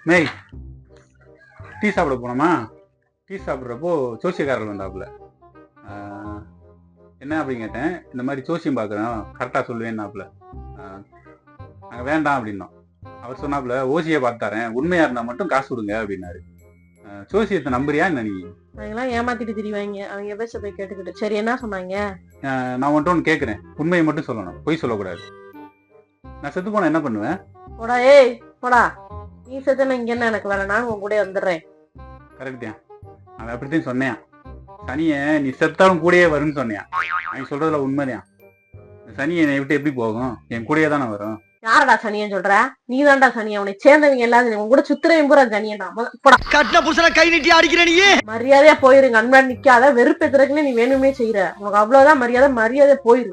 மேய், tea சாப்பிட போனோமா? Tea சாப்பிட்றப்போ ஜோசியக்காரர்கள் வந்தாப்புல. என்ன அப்படின்னு கேட்டேன். இந்த மாதிரி ஜோசியம் பார்க்குறேன், கரெக்டாக சொல்லுவேன்னாப்புல. நாங்கள் வேண்டாம் அப்படின்னோம். அவர் சொன்னாப்புல, ஓசியை பார்த்து தரேன், உண்மையா இருந்தால் மட்டும் காசு கொடுங்க அப்படின்னாரு. ஜோசியத்தை நம்புறியா என்ன நீ? அவங்கெல்லாம் ஏமாத்திட்டு திரிவாங்க. அவங்க பேச போய் கேட்டுக்கிட்டு. சரி, என்ன சொன்னாங்க? நான் வந்துட்டு ஒன்று கேட்குறேன், உண்மையை மட்டும் சொல்லணும், பொய் சொல்லக்கூடாது. நான் செத்து போனா என்ன பண்ணுவேன்? போடா, ஏய் போடா. நீ செத்துனா இங்க என்ன எனக்கு வேலை? நான் உன் கூட வந்துடுறேன். கரெக்ட் தான், அவன் அப்படித்தான் சொன்னேன். சனியை நீ செத்தாலும் கூடயே வரும்னு சொன்னேன். அவன் சொல்றதுல உண்மைதான். சனி என்னை விட்டு எப்படி போகும்? என் கூடயே தானே வரும். யாரடா சனியன்னு சொல்ற? நீ தான்டா சனியா. உன்னை சேர்ந்தவங்க எல்லாரும் உன் கூட சுத்துறவங்க பூரா சனியடா. கட்டின புருஷனை கை நீட்டி அடிக்கிற நீ. மரியாதையா போயிருங்க. அன்பா நிக்காத. வெறுப்பேத்துறதுக்குன்னு நீ வேணுமே செய்யற. உனக்கு அவ்வளவுதான் மரியாதை. மரியாதை போயிரு.